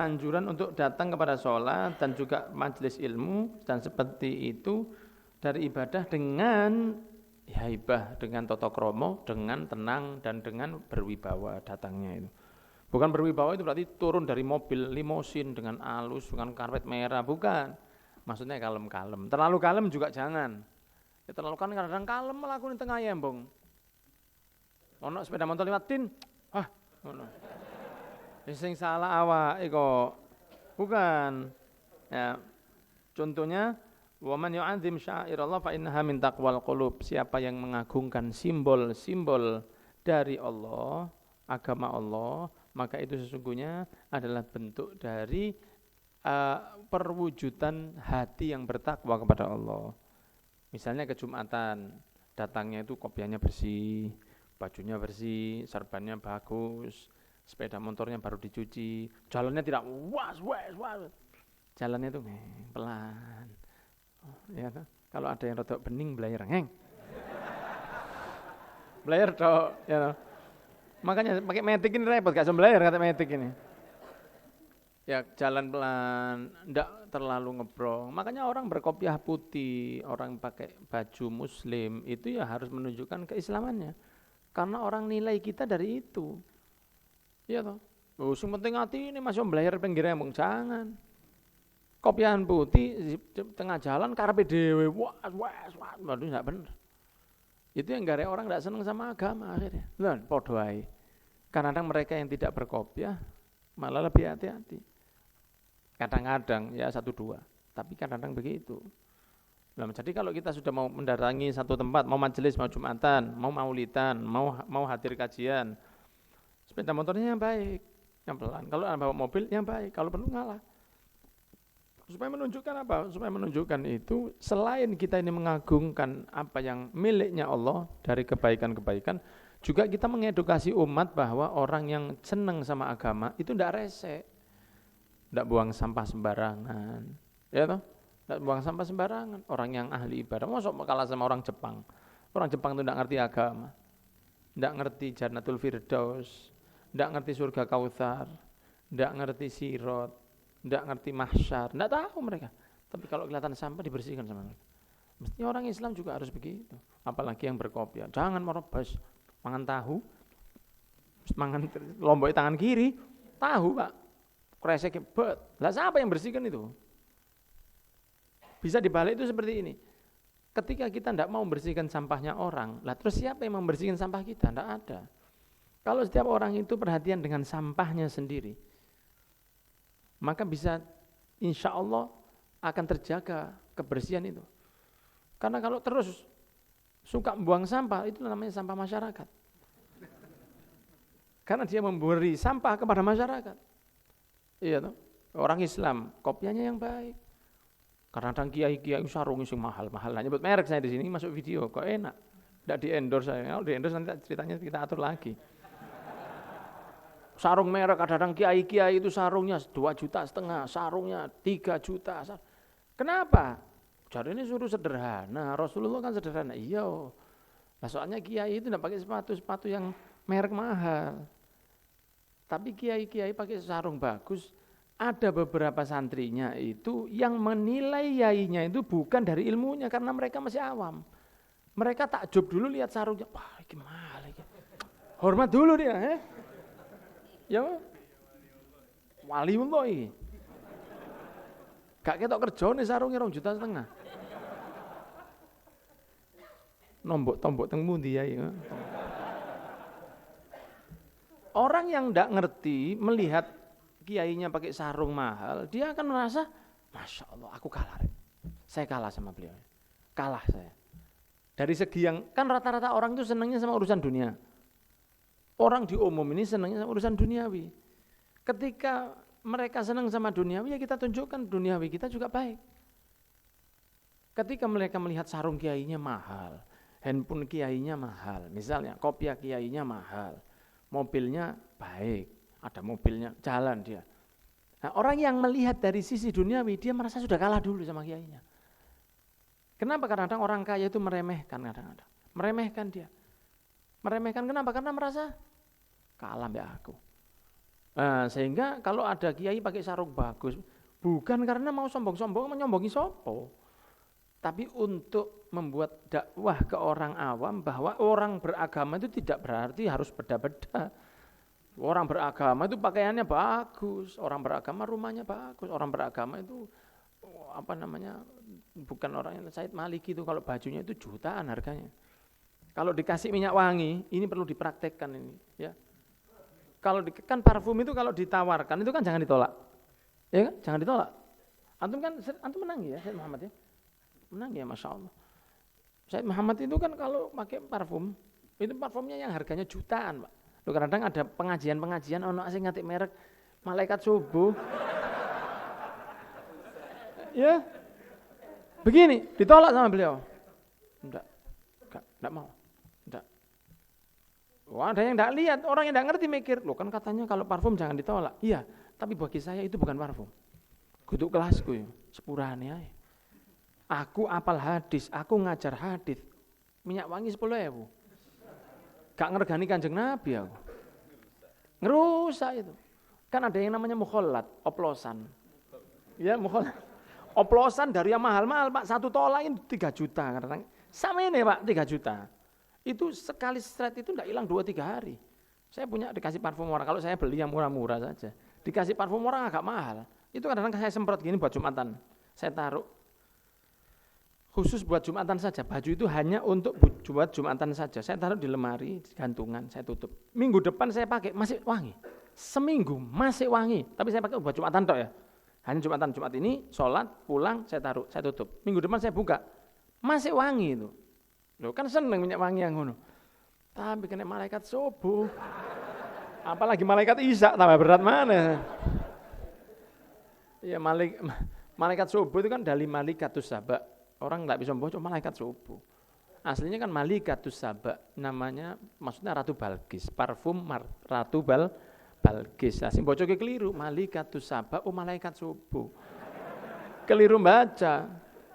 anjuran untuk datang kepada sholat dan juga majelis ilmu dan seperti itu dari ibadah dengan haibah, dengan tata krama, dengan tenang dan dengan berwibawa datangnya itu. Bukan berwibawa itu berarti turun dari mobil limosin dengan alus, dengan karpet merah, bukan. Maksudnya kalem-kalem. Terlalu kalem juga jangan. Ya, terlalu kan kadang kalem melakukan di tengah yembong. Ono sepeda motor liwat tin, ono. Sing salah awak iko. Bukan. Ya. Contohnya wa man yu'azzim sya'irallah fa innaha min taqwal qulub. Siapa yang mengagungkan simbol-simbol dari Allah, agama Allah, maka itu sesungguhnya adalah bentuk dari perwujudan hati yang bertakwa kepada Allah. Misalnya ke Jumatan, datangnya itu kopiahnya bersih, bajunya bersih, serbannya bagus, sepeda motornya baru dicuci, jalannya tidak was. Jalannya itu pelan. Ya, kalau ada yang rodok bening belayar ngeng. Belayar dok, ya. Makanya pakai metik ini repot, gak bisa belayar kata metik ini. Ya jalan pelan, ndak terlalu ngebrong. Makanya orang berkopiah putih, orang pakai baju muslim itu ya harus menunjukkan keislamannya. Karena orang nilai kita dari itu. Iya toh. Oh, sing penting hati ini masih belayar pinggir embong, jangan. Kopiahan putih di tengah jalan karepe dhewe, waduh enggak bener. Itu yang gara orang enggak seneng sama agama akhirnya. Lho, padha ae. Kadang-kadang mereka yang tidak berkopiah malah lebih hati-hati. Kadang-kadang ya 1-2, tapi kadang-kadang begitu. Nah, jadi kalau kita sudah mau mendatangi satu tempat, mau majelis, mau jumatan, mau maulidan, mau hadir kajian, sepeda motornya yang baik, yang pelan. Kalau bawa mobil yang baik, kalau perlu ngalah. Supaya menunjukkan apa? Supaya menunjukkan itu selain kita ini mengagungkan apa yang miliknya Allah dari kebaikan-kebaikan, juga kita mengedukasi umat bahwa orang yang senang sama agama itu tidak resek, tidak buang sampah sembarangan, ya toh? Tidak buang sampah sembarangan. Orang yang ahli ibadah, masa kalah sama orang Jepang? Orang Jepang itu tidak ngerti agama, tidak ngerti Jannatul Firdaus, tidak ngerti surga Kautsar, tidak ngerti Sirat, tidak ngerti mahsyar, tidak tahu mereka. Tapi kalau kelihatan sampah dibersihkan sama mereka. Mestinya orang Islam juga harus begitu. Apalagi yang berkopiah, jangan merobas, mangan tahu, mangan lombok tangan kiri, tahu pak, kresek bet. Lah siapa yang bersihkan itu? Bisa dibalik itu seperti ini. Ketika kita tidak mau membersihkan sampahnya orang, lah terus siapa yang membersihkan sampah kita? Tidak ada. Kalau setiap orang itu perhatian dengan sampahnya sendiri, maka bisa insya Allah akan terjaga kebersihan itu. Karena kalau terus suka buang sampah, itu namanya sampah masyarakat. Karena dia memberi sampah kepada masyarakat. Iya toh? Orang Islam, kopiahnya yang baik. Kadang-kadang kiai-kiai sarung sing mahal-mahal. Nyebut merek saya di sini masuk video, kok enak. Tidak di-endorse saya. Kalau di-endorse nanti ceritanya kita atur lagi. Sarung merek, kadang-kadang kiai-kiai itu sarungnya 2,5 juta, sarungnya 3 juta. Kenapa? Jadi ini suruh sederhana, Rasulullah kan sederhana. Iya. Nah, soalnya kiai itu tidak pakai sepatu yang merek mahal. Tapi kiai-kiai pakai sarung bagus. Ada beberapa santrinya itu yang menilai yainya itu bukan dari ilmunya karena mereka masih awam. Mereka takjub dulu lihat sarungnya, wah ini mahal ini. Hormat dulu dia, ya waliullah iki. Gak ketok kerjane sarungnya 2,5 juta. Nombok-tombok teng pundi ya. Orang yang ndak ngerti melihat kiainya pakai sarung mahal, dia akan merasa, Masya Allah, aku kalah. Saya kalah sama beliau. Kalah saya. Dari segi yang, kan rata-rata orang itu senangnya sama urusan dunia. Orang di umum ini senangnya sama urusan duniawi. Ketika mereka senang sama duniawi, ya kita tunjukkan duniawi kita juga baik. Ketika mereka melihat sarung kiainya mahal, handphone kiainya mahal, misalnya kopiah kiainya mahal, mobilnya baik, ada mobilnya, jalan dia. Nah, orang yang melihat dari sisi duniawi, dia merasa sudah kalah dulu sama kiainya. Kenapa? Kadang-kadang orang kaya itu meremehkan kadang-kadang. Meremehkan dia. Meremehkan kenapa? Karena merasa kalah mbak aku. Nah, sehingga kalau ada kiai pakai sarung bagus, bukan karena mau sombong-sombong menyombongi sopo, tapi untuk membuat dakwah ke orang awam bahwa orang beragama itu tidak berarti harus beda-beda. Orang beragama itu pakaiannya bagus, orang beragama rumahnya bagus, orang beragama itu bukan orang yang Said Maliki itu kalau bajunya itu jutaan harganya. Kalau dikasih minyak wangi, ini perlu dipraktekkan ini, ya. Kalau kan parfum itu kalau ditawarkan itu kan jangan ditolak, ya kan? Jangan ditolak. Antum menang ya, Said Muhammad ya, menang ya, masya Allah. Said Muhammad itu kan kalau pakai parfum, itu parfumnya yang harganya jutaan, Pak. Loh, kadang ada pengajian ono asing ngatik merek malaikat subuh. Ya, begini ditolak sama beliau. Enggak mau. Enggak. Wah, ada yang enggak lihat, orang yang enggak ngerti mikir, loh kan katanya kalau parfum jangan ditolak. Iya, tapi bagi saya itu bukan parfum. Kudu kelasku ya, sepurane ae. Aku apal hadis, aku ngajar hadis. Minyak wangi 10.000. Gak ngergani Kanjeng Nabi aku. Ngerusak itu. Kan ada yang namanya mukhollat, oplosan. Ya, mukhollat. Oplosan dari yang mahal-mahal, Pak. 1 tolak ini 3 juta. Sama ini, Pak, 3 juta. Itu sekali stret itu enggak hilang 2-3 hari. Saya punya dikasih parfum orang. Kalau saya beli yang murah-murah saja. Dikasih parfum orang agak mahal. Itu kadang-kadang saya semprot gini buat Jumatan. Saya taruh khusus buat Jumatan saja. Baju itu hanya untuk buat Jumatan saja. Saya taruh di lemari, di gantungan, saya tutup. Minggu depan saya pakai, masih wangi. Seminggu masih wangi. Tapi saya pakai buat Jumatan tok ya. Hanya Jumat ini, sholat, pulang, saya taruh, saya tutup. Minggu depan saya buka, masih wangi itu. Loh kan seneng minyak wangi yang ngono. Tapi kena malaikat subuh. Apalagi malaikat Isa, tambah berat mana. Ya malaikat subuh itu kan dari malikatus sabak. Orang enggak bisa membaca malaikat subuh. Aslinya kan malikatus sabak, namanya maksudnya Ratu Balkis, parfum Ratu Balkis. Nah, sing bocoknya keliru, malikatus sabak, malaikat subuh. Keliru baca.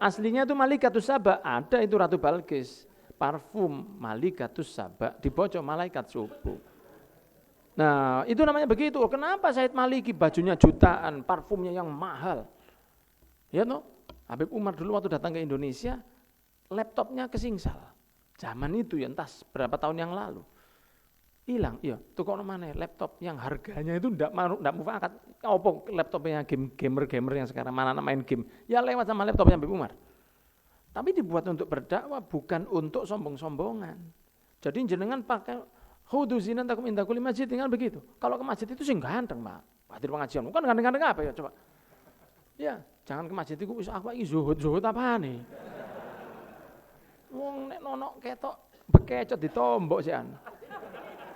Aslinya itu malikatus sabak, ada itu Ratu Balkis. Parfum malikatus sabak, dibocok malaikat subuh. Nah, itu namanya begitu. Kenapa Said Maliki bajunya jutaan, parfumnya yang mahal? Ya no, Habib Umar dulu waktu datang ke Indonesia, laptopnya kesingsal. Zaman itu ya entah berapa tahun yang lalu. Hilang, iya. Tuh kok mana laptop yang harganya itu enggak mufakat. Apa laptopnya gamer yang sekarang mana main game? Ya lewat sama laptopnya Habib Umar. Tapi dibuat untuk berdakwah, bukan untuk sombong-sombongan. Jadi jenengan pakai khudu zinatakum inda kulli masjid, tinggal begitu. Kalau ke masjid itu sih ganteng, Pak. Hadir pengajian, bukan ganteng-ganteng apa ya coba? Ya, jangan ke masjid itu apa iki zuhud apaan nih? Wong nek nonok ketok bekecot ditombok sih an.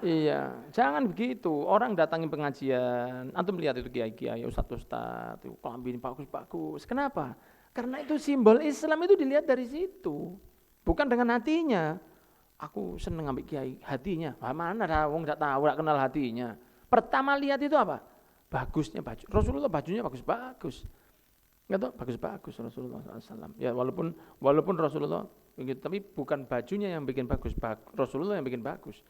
Iya, jangan begitu. Orang datangin pengajian, antum lihat itu kiai-kiai, ustaz-ustaz, itu kelamin bagus-bagus. Kenapa? Karena itu simbol Islam itu dilihat dari situ, bukan dengan hatinya. Aku seneng ambil kiai, hatinya. Mana ada wong enggak tahu, enggak kenal hatinya. Pertama lihat itu apa? Bagusnya baju. Rasulullah bajunya bagus-bagus. Enggak tahu, bagus-bagus Rasulullah SAW. Ya walaupun Rasulullah begitu, tapi bukan bajunya yang bikin bagus, Rasulullah yang bikin bagus.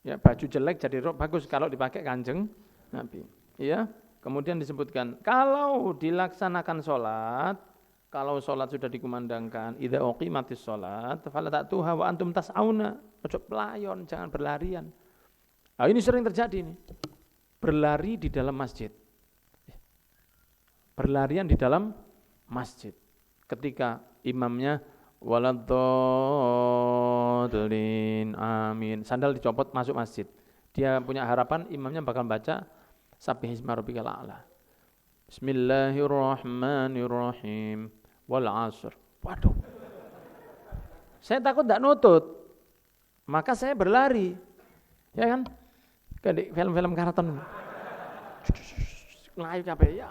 Ya, baju jelek jadi bagus kalau dipakai Kanjeng Nabi. Ya, kemudian disebutkan kalau dilaksanakan sholat, kalau sholat sudah dikumandangkan, idza uqimatis sholat, fala ta'tuha wa antum tas'auna, ojo pelayon, jangan berlarian. Nah, ini sering terjadi nih. Berlari di dalam masjid. Berlarian di dalam masjid. Ketika imamnya waladhdallin amin, sandal dicopot masuk masjid, dia punya harapan imamnya bakal baca sabbihisma rabbikal a'la, bismillahirrahmanirrahim, wal 'ashr. Waduh, saya takut tidak nutut, maka saya berlari, ya kan, kayak di film-film kartun, ngelayu kabeh ya,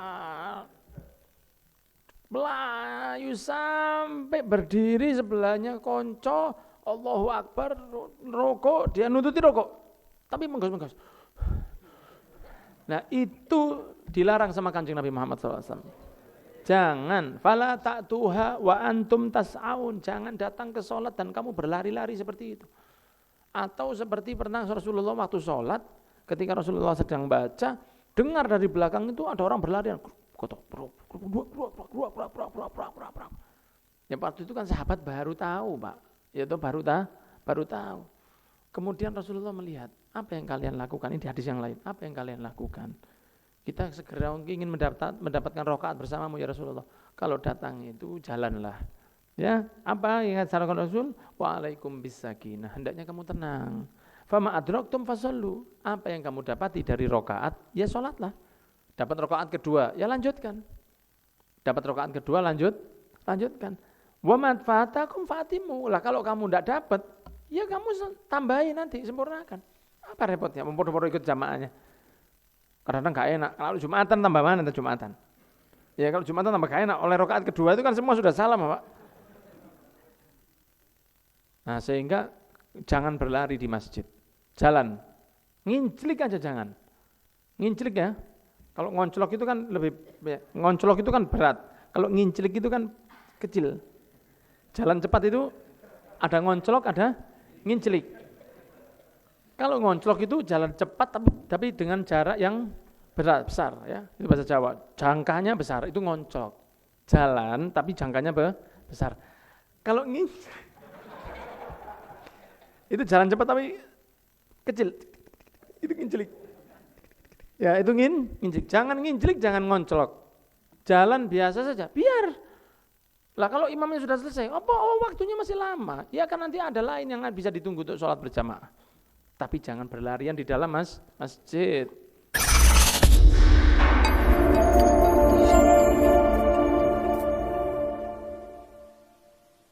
Melayu sampai berdiri sebelahnya konco, Allahu Akbar, rokok, dia nututi rokok, tapi menggos-menggos. Nah itu dilarang sama Kanjeng Nabi Muhammad SAW. Jangan, fala ta'tuha wa antum tas'aun, jangan datang ke sholat dan kamu berlari-lari seperti itu. Atau seperti pernah Rasulullah waktu sholat, Ketika Rasulullah sedang baca, dengar dari belakang itu ada orang berlarian. Ya waktu itu kan sahabat baru tahu, Pak. Ya itu baru tahu. Kemudian Rasulullah melihat, apa yang kalian lakukan? Ini di hadis yang lain. Apa yang kalian lakukan? Kita segera ingin mendapatkan rakaat bersamamu ya Rasulullah. Kalau datang itu jalanlah. Ya, apa yang disarankan Rasul? Waalaikum bisakinah. Hendaknya kamu tenang. Fama adraktum fasallu. Apa yang kamu dapati dari rakaat? Ya salatlah. Dapat rakaat kedua, ya lanjutkan. Dapat rakaat kedua, lanjutkan. Wa mat fatakum fatimu. Lah kalau kamu tidak dapat, ya kamu tambahin nanti, sempurnakan. Apa repotnya? Mempodo-podo ikut jamaahnya. Kadang-kadang gak enak. Kalau Jumatan tambah mana Jumatan? Ya kalau Jumatan tambah gak enak. Oleh rakaat kedua itu kan semua sudah salam, Pak. Nah sehingga jangan berlari di masjid. Jalan. Nginclik aja jangan. Nginclik ya. Kalau ngoncolok itu kan ngoncolok itu kan berat. Kalau nginclik itu kan kecil. Jalan cepat itu ada ngoncolok, ada nginclik. Kalau ngoncolok itu jalan cepat tapi dengan jarak yang besar ya. Itu bahasa Jawa. Jangkanya besar itu ngoncolok. Jalan tapi jangkanya besar. Kalau itu jalan cepat tapi kecil. Itu nginclik. Ya itu nginclik. Jangan nginclik, jangan ngoncolok. Jalan biasa saja. Biar. Lah kalau imamnya sudah selesai, waktunya masih lama. Ya kan nanti ada lain yang bisa ditunggu untuk sholat berjamaah. Tapi jangan berlarian di dalam masjid.